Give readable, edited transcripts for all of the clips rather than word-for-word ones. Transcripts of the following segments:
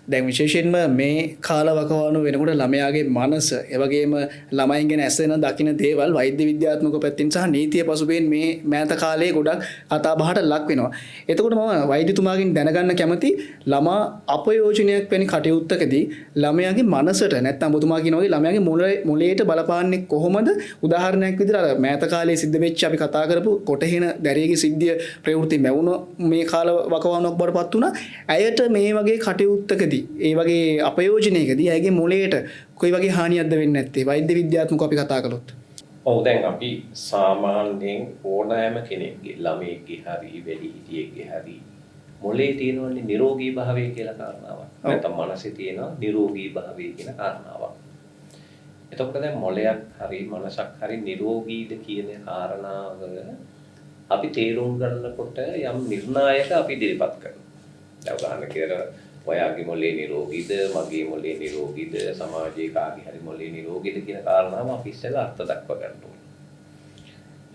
දැන් විශේෂයෙන්ම මේ කාල වකවානු වෙනකොට ළමයාගේ මනස ඒ වගේම ළමයින්ගෙන ඇසෙන දකින දේවල් වෛද්‍ය විද්‍යාත්මක පැත්තෙන් සහ නීතිය පසුබියෙන් මේ මෑත කාලයේ ගොඩක් කතා බහට ලක් වෙනවා. එතකොට මම වෛද්‍යතුමාගෙන් දැනගන්න කැමති ළමා අපයෝජනයක් වැනි කටයුත්තකදී ළමයාගේ මනසට නැත්නම් ඔබතුමා කියන වගේ ළමයාගේ මොළයට බලපාන්නේ කොහොමද? උදාහරණයක් විදිහට අර මෑත කාලයේ සිද්ධ වෙච්ච අපි කතා කරපු කොටහෙන දැරියගේ සිද්ධිය ප්‍රවෘත්ති මැවුන මේ කාල වකවානුවක් බවටපත් වුණා. ඇයට මේ වගේ කටයුත්තකදී ඒ වගේ අපයෝජනයකදී ඇගේ මොළයට කොයි වගේ හානියක්ද වෙන්නේ නැත්තේ වෛද්‍ය විද්‍යාත්මකව අපි කතා කළොත්. ඔව් දැන් අපි සාමාන්‍යයෙන් ඕනෑම කෙනෙක්ගේ ළමයෙක්ගේ හරි වැඩිහිටියෙක්ගේ හරි මොළේ තියෙනවනේ නිරෝගී භාවය කියලා කාරණාවක්. නැත්නම් මනසේ තියෙන නිරෝගී භාවය කියන කාරණාවක්. එතකොට දැන් මොළයක් හරි මනසක් හරි නිරෝගීද කියන කාරණාව අපි තේරුම් ගන්නකොට යම් නිර්ණායක අපි ඉදිරිපත් කරනවා. දැන් උදාහරණ කියලා ඔයාගේ මොළේ නිරෝගීද මගේ මොළේ නිරෝගීද සමාජයේ කාගේ හරි මොළේ නිරෝගීද කියන කාරණාව අපි ඉස්සෙල්ලා අර්ථ දක්ව ගන්න ඕනේ.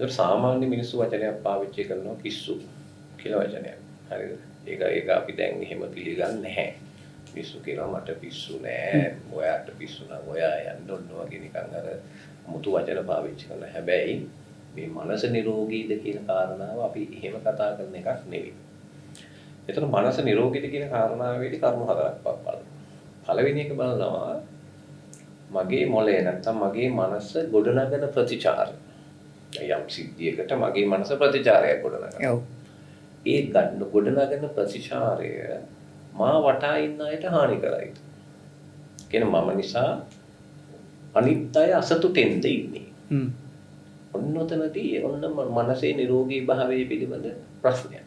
ඒක සාමාන්‍ය මිනිස්සු වචනයක් පාවිච්චි කරනවා පිස්සු කියලා වචනයක්. හරිද? ඒක අපි දැන් එහෙම පිළිගන්නේ නැහැ. පිස්සු කියනවා මට පිස්සු නෑ. ඔයාට පිස්සු නම් ඔයා යන්න ඕන වගේ නිකන් අර මුතු වචන පාවිච්චි කරනවා. හැබැයි මේ මනස නිරෝගීද කියන කාරණාව අපි එහෙම කතා කරන එකක් නෙවෙයි. එතන මනස නිරෝගීද කියන කාරණාවේදී කරුණු හතරක් බලනවා. පළවෙනි එක බලනවා මගේ මොළය නැත්තම් මගේ මනස ගොඩනගන ප්‍රතිචාර. යම් සිද්ධියකට මගේ මනස ප්‍රතිචාරයක් ගොඩනගනවා. ඔව්. ඒ ගොඩනගන ප්‍රතිචාරය මා වටා ඉන්න අයට හානි කරයිද? කියන මම නිසා අනිත් අය අසතුටෙන්ද ඉන්නේ. ඔන්න ඔතනදී ඔන්න මනසේ නිරෝගී භාවයේ පිළිබඳ ප්‍රශ්නයක්.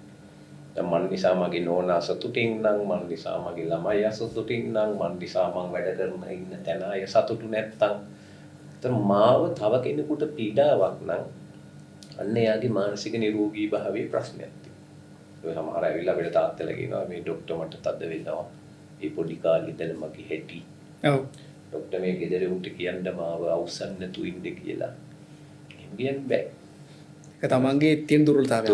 දැන් මන් නිසා මගේ නෝනා සතුටින් නම් මන් නිසා මගේ ළමයි අසතුටින් නම් මන් නිසා මං වැඩ කරන ඉන්න තැන අය සතුටු නැත්තම් එතන මාව තව කෙනෙකුට පීඩාවක් නම් අන්න එයාගේ මානසික නිරෝගී භාවයේ ප්‍රශ්නයක් තියෙනවා. ඒ සමහර අයවිලා අපිට තාත්තලා කියනවා මේ ડોක්ටර් මට තද වෙනවා. ඒ පොඩි කාලේ ඉඳලා මගේ හැටි. ඔව්. ડોක්ටර් මේ ගෙදර උන්ට කියන්න මාව අවසන් නැතු ඉන්න කියලා. කියන්න බෑ. ඒක තමන්ගේ තියෙන දුර්වලතාවය.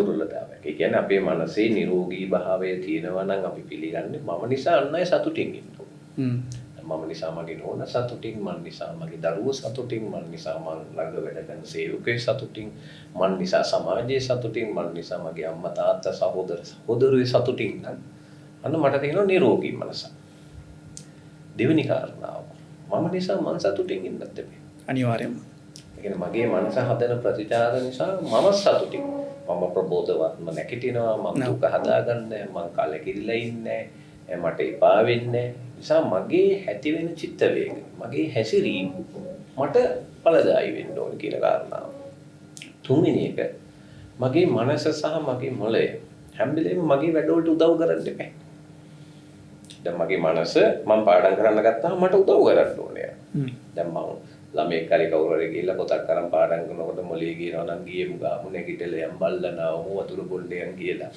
ඒ කියන්නේ අපේ මනසේ නිරෝගී භාවය තියෙනවා නම් අපි පිළිගන්නේ මම නිසා අන් අය සතුටින් ඉන්නවා. මම නිසා මගේ නෝනා සතුටින්, මන් නිසා මගේ දරුවෝ සතුටින්, මන් නිසා මං ළඟ වැඩ කරන සේවකයෝ සතුටින්, මන් නිසා සමාජයේ සතුටින්, මන් නිසා මගේ අම්මා තාත්තා සහෝදර සහෝදරියෝ සතුටින් නම් අන්න මට තියෙනවා නිරෝගී මනස. දෙවෙනි කාරණාව මම නිසා මං සතුටින් ඉන්නත් බැහැ. අනිවාර්යයෙන්ම. ඒ කියන්නේ මගේ මනස හදන ප්‍රතිචාර නිසා මම සතුටින්. මම ප්‍රබෝධවත්ම නැගිටිනවා, මම දුක හදාගන්නේ, මං කලකිරිලා ඉන්නේ, මට එපා වෙන්නේ. නිසා මගේ ඇති වෙන චිත්ත වේග, මගේ හැසිරීම මට ඵලදායී වෙන්න ඕන කියන කාරණාව. තුන්වෙනි එක මගේ මනස සහ මගේ මොළය හැම වෙලේම මගේ වැඩවලට උදව් කරන්න එපා. දැන් මගේ මනස මම පාඩම් කරන්න ගත්තාම මට උදව් කරන්න ඕනේ. දැන් මම ළමෙක් හරි කවුරු හරි ගිහලා පොතක් අරන් පාඩම් කරනකොට මොළේ කියනවා නම් ගියමු ගාමු නැගිටලා යම් බල්ලනා වතුර බොණ්ඩයන් කියලා.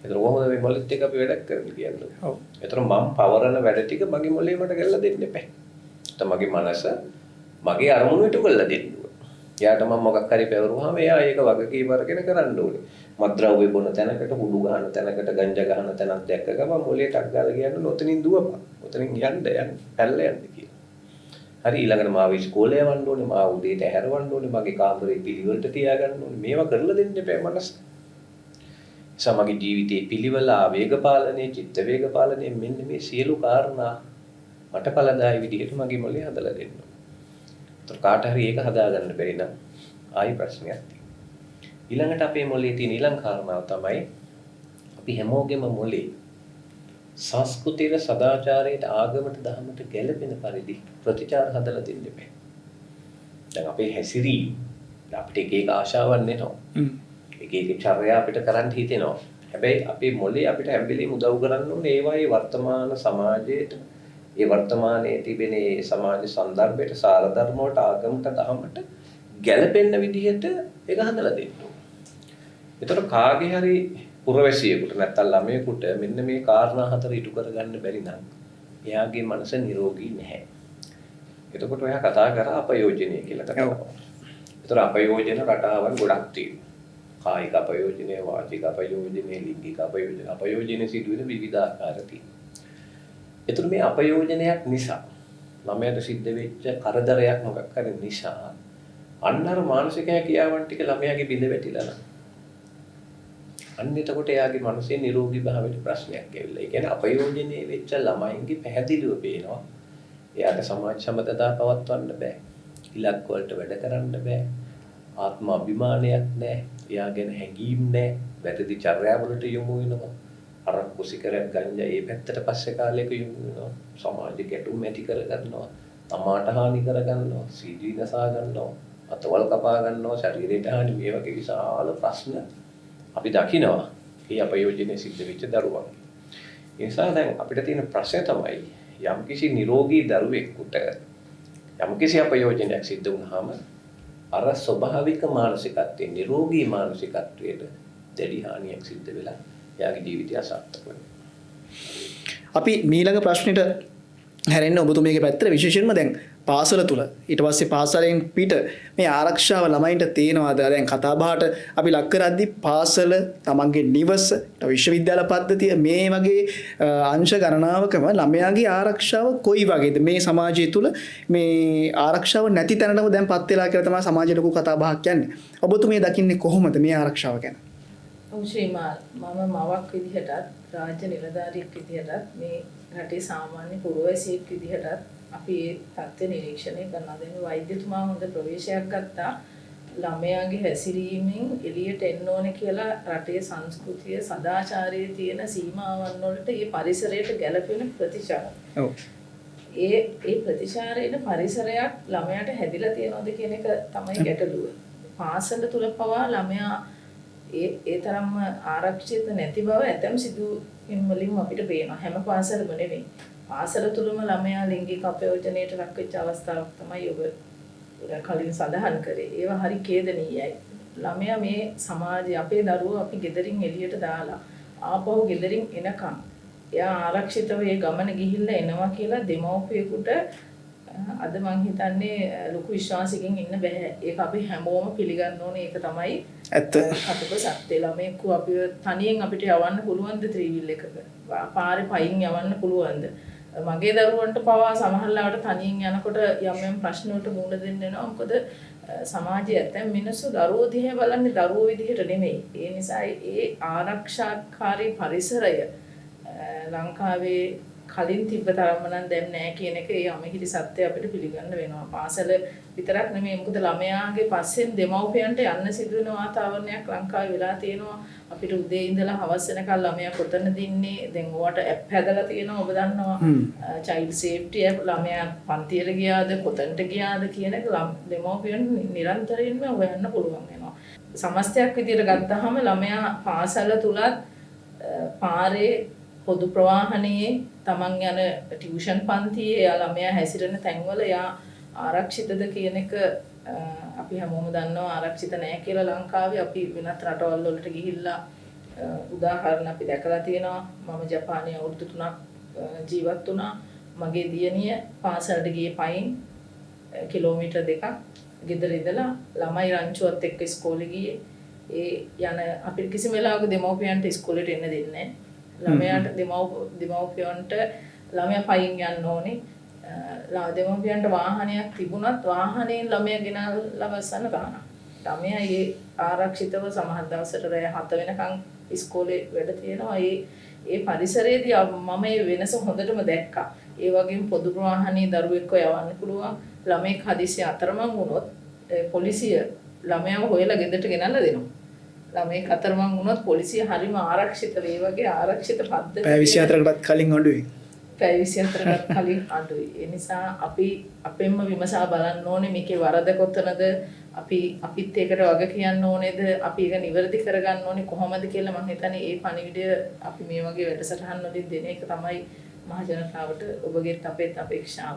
ඒතර කොහොමද මේ මොළෙත් එක්ක අපි වැඩක් කරන්නේ කියන්නේ? ඔව්. ඒතර මම පවරන වැඩ ටික මගේ මොළේ මට කරලා දෙන්න එපා. ඒත් මගේ මනස මගේ අරමුණු ඉටු කරලා දෙන්න ඕනේ. එයාට මම මොකක් හරි පැවරුවාම එයා ඒක වගකීම් අරගෙන කරන්න ඕනේ. මත්ද්‍රව්‍ය බොන තැනකට, හුඩු ගහන තැනකට, ගංජා ගහන තැනක් දැක්ක ගමන් මොළේ ටක් ගාලා කියන්න ඔතනින් දුවපන්. ඔතනින් යන්න පැල්ල යන්න කියලා. හරි ඊළඟට මාව ඉස්කෝලේ යවන්න ඕනේ, මාව උදේට හැරවන්න ඕනේ, මගේ කාමරේ පිළිවෙලට තියාගන්න ඕනේ. මේවා කරලා දෙන්න එපා මනස. සමගි ජීවිතයේ පිළිවෙල ආවේග පාලනය, චිත්ත වේග පාලනය මෙන්න මේ සියලු කාරණා මට ඵලදායී විදිහට මගේ මොළේ හදලා දෙන්න ඕනේ. ඒතර කාට හරි ඒක හදාගන්න බැරි නම් ආයි ප්‍රශ්නයක් තියෙනවා. ඊළඟට අපේ මොළේ තියෙන ඊළඟ කාරණාව තමයි අපි හැමෝගෙම මොළේ සංස්කෘතියට, සදාචාරයට, ආගමට, දහමට ගැළපෙන පරිදි ප්‍රතිචාර හදලා දෙන්න බෑ. දැන් අපේ හැසිරීම අපිට එක එක ආශාවන් එනවා. එක එක චර්යා අපිට කරන්න හිතෙනවා. හැබැයි අපේ මොළේ අපිට හැම වෙලේම උදව් කරන්න ඕනේ ඒවායේ වර්තමාන සමාජයට, ඒ වර්තමානයේ තිබෙන ඒ සමාජ සංදර්භයට, සාර ධර්ම වලට, ආගමට, දහමට ගැළපෙන්න විදිහට ඒක හදලා දෙන්න ඕනේ. ඒතර කාගේ හරි පුරවැසියෙකුට නැත්නම් ළමයෙකුට මෙන්න මේ කාරණා හතර ඉටු කරගන්න බැරි නම් එයාගේ මනස නිරෝගී නැහැ. එතකොට ඔයා කතා කරා අපයෝජනය කියලා කතා කරනවා. ඒතර අපයෝජන රටාවන් ගොඩක් තියෙනවා. කායික අපයෝජනය, වාචික අපයෝජනය, ලිංගික අපයෝජන, අපයෝජන සිදුවෙන විවිධ ආකාර තියෙනවා. එතකොට මේ අපයෝජනයක් නිසා ළමයට සිද්ධ වෙච්ච කරදරයක් මොකක් හරි නිසා අන්න අර මානසික හැකියාවන් ටික ළමයාගේ බිඳ වැටිලා නම් අන්න එතකොට එයාගේ මනසේ නිරෝගී භාවයට ප්‍රශ්නයක් ඇවිල්ලා. ඒ කියන්නේ අපයෝජනයේ වෙච්ච ළමයින්ගේ පැහැදිලිව පේනවා. එයාට සමාජ සම්බන්ධතා පවත්වන්න බෑ. ඉලක්ක වලට වැඩ කරන්න බෑ. ආත්ම අභිමානයක් නැහැ. එයා ගැන හැඟීම් නැහැ. වැරදි චර්යාවලට යොමු වෙනවා. අරක්කු සිගරට් ගංජා මේ පැත්තට පස්සේ කාලයක යොමු වෙනවා. සමාජ ගැටුම් ඇති කරගන්නවා. තමාට හානි කරගන්නවා. සීඩී නසා ගන්නවා. අතවල් කපා ගන්නවා. ශරීරයට හානි මේ වගේ විශාල ප්‍රශ්න අපි දකිනවා. මේ අපයෝජනයේ සිද්ධ වෙච්ච දරුවන්. ඒ නිසා දැන් අපිට තියෙන ප්‍රශ්නේ තමයි යම්කිසි නිරෝගී දරුවෙකුට යම්කිසි අපයෝජනයක් සිද්ධ වුණාම අර ස්වභාවික මානසිකත්වයේ නිරෝගී මානසිකත්වයට දැඩි හානියක් සිද්ධ වෙලා එයාගේ ජීවිතය අසාර්ථක වෙනවා. අපි මීළඟ ප්‍රශ්නෙට හැරෙන්න ඔබතුමියගේ පැත්තට විශේෂයෙන්ම දැන් පාසල තුල ඊට පස්සේ පාසලෙන් පිට මේ ආරක්ෂාව ළමයින්ට තේනවාද? දැන් කතා බහට අපි ලක් කරද්දී පාසල, තමන්ගේ නිවස, විශ්වවිද්‍යාල පද්ධතිය මේ වගේ අංශ ගණනාවකම ළමයාගේ ආරක්ෂාව කොයි වගේද? මේ සමාජය තුල මේ ආරක්ෂාව නැති තැනටම දැන්පත් වෙලා කියලා තමයි සමාජයේ ලොකු කතා බහක් යන්නේ. ඔබතුමිය දකින්නේ කොහොමද මේ ආරක්ෂාව ගැන? ශ්‍රීමාල්, මම මවක් විදිහටත් රාජ්‍ය නිලධාරියෙක් විදිහටත් මේ රටේ සාමාන්‍ය පුරවැසියෙක් විදිහටත් අපි ඒ තත්ත්ව නිරීක්ෂණය කරනවා. දැන් වෛද්‍යතුමා හොඳ ප්‍රවේශයක් ගත්තා. ළමයාගේ හැසිරීමෙන් එළියට එන්න ඕනේ කියලා රටේ සංස්කෘතිය සදාචාරයේ තියෙන සීමාවන් වලට ඒ පරිසරයට ගැළපෙන ප්‍රතිචාර. ඔව්. ඒ ප්‍රතිචාරයේ පරිසරයක් ළමයාට හැදිලා තියෙනවද කියන එක තමයි ගැටලුව. පාසල තුල පවා ළමයා ඒ තරම්ම ආරක්ෂිත නැති බව ඇතම් සිදුවීම් වලින් අපිට පේනවා. හැම පාසලම නෙවෙයි. පාසල තුලම ළමයා ලිංගික අපයෝජනයට ලක් වෙච්ච අවස්ථාවක් තමයි ඔබ කලින් සඳහන් කරේ. ඒවා හරි ඛේදනීයයි. ළමයා මේ සමාජයේ අපේ දරුවෝ අපි ගෙදරින් එළියට දාලා ආපහු ගෙදරින් එනකම් එයා ආරක්ෂිතව ඒ ගමන ගිහිල්ලා එනවා කියලා දෙමව්පියෙකුට අද මං හිතන්නේ ලොකු විශ්වාසයකින් ඉන්න බෑ. ඒක අපි හැමෝම පිළිගන්න ඕනේ. ඒක තමයි ඇත්ත. අපිට සත්‍ය ළමයෙක්ව අපිව තනියෙන් අපිට යවන්න පුළුවන්ද ත්‍රිවිල් එකක? පාරේ පයින් යවන්න පුළුවන්ද? මගේ දරුවන්ට පවා සමහරවිට තනියෙන් යනකොට යම් ප්‍රශ්න වලට මුහුණ දෙන්න වෙනවා. මොකද සමාජයේ ඇතැම් මිනිස්සු දරුවෝ දිහා බලන්නේ දරුවෝ විදිහට නෙමෙයි. ඒ නිසා ඒ ආරක්ෂාකාරී පරිසරය ලංකාවේ කලින් තිබ්බ තරම්ම නම් දැන් නැහැ කියන එක ඒ අමිහිරි සත්‍ය අපිට පිළිගන්න වෙනවා. පාසල විතරක් නෙමෙයි, මොකද ළමයාගේ පස්සෙන් දෙමව්පියන්ට යන්න සිදුවෙන වාතාවරණයක් ලංකාවේ වෙලා තියෙනවා. අපිට උදේ ඉඳලා හවස වෙනකල් ළමයා කොතනද ඉන්නේ? දැන් ඕවට ඇප් හැදලා තියෙනවා, ඔබ දන්නවා. Child safety app. ළමයා පන්තියට ගියාද කොතනට ගියාද කියන එක දෙමව්පියන් නිරන්තරයෙන්ම හොයන්න පුළුවන් වෙනවා. සමස්තයක් විදිහට ගත්තාම ළමයා පාසල තුලත් පාරේ පොදු ප්‍රවාහනයේ තමන් යන ටියුෂන් පන්තියේ ළමයා හැසිරෙන තැන්වල යා ආරක්ෂිතද කියන එක අපි හැමෝම දන්නවා. ආරක්ෂිත නැහැ කියලා ලංකාවේ අපි වෙනත් රටවල් වලට ගිහිල්ලා උදාහරණ අපි දැකලා තියෙනවා. මම ජපානයේ අවුරුදු 3ක් ජීවත් වුණා. මගේ දියණිය පාසලට ගියේ පයින් කිලෝමීටර් 2ක් ගෙදර ඉඳලා ළමයි රංචුවත් එක්ක ඉස්කෝලේ ගියේ. ඒ යන අපිට කිසිම වෙලාවක දෙමව්පියන්ට ඉස්කෝලේට එන්න දෙන්නේ නැහැ. ළමයාට දෙමව්පියන්ට ළමයා පයින් යන්න ඕනේ. දෙමව්පියන්ට වාහනයක් තිබුණත් වාහනයෙන් ළමයා ගෙනල්ලා බස්සන්න ගන්න. ළමයා ඒ ආරක්ෂිතව සමහර දවසට රැය 7 වෙනකන් ඉස්කෝලේ වැඩ තියෙනවා. ඒ පරිසරයේදී මම මේ වෙනස හොඳටම දැක්කා. ඒ වගේම පොදු ප්‍රවාහනයේ දරුවෙක්ව යවන්න පුළුවන්. ළමෙක් හදිසිය අතරමං වුණොත් පොලිසිය ළමයාව හොයලා ගෙදරට ගෙනල්ලා දෙනවා. ළමෙක් අතරමං වුණොත් පොලිසිය හරිම ආරක්ෂිත වේ. වගේ ආරක්ෂිත පද්ධතිය පැය 24කටත් කලින් අඩුයි. පැය 24කටත් කලින් අඩුයි. ඒ නිසා අපි අපෙන්ම විමසා බලන්න ඕනේ මේකේ වරද කොතනද? අපිත් ඒකට වග කියන්න ඕනේද? අපි ඒක නිවැරදි කරගන්න ඕනේ කොහොමද කියලා මම හිතන්නේ ඒ පණිවිඩය අපි මේ වගේ වැඩසටහන් වලින් දෙන එක තමයි මහ ජනතාවට ඔබගේත් අපේත් අපේක්ෂාව.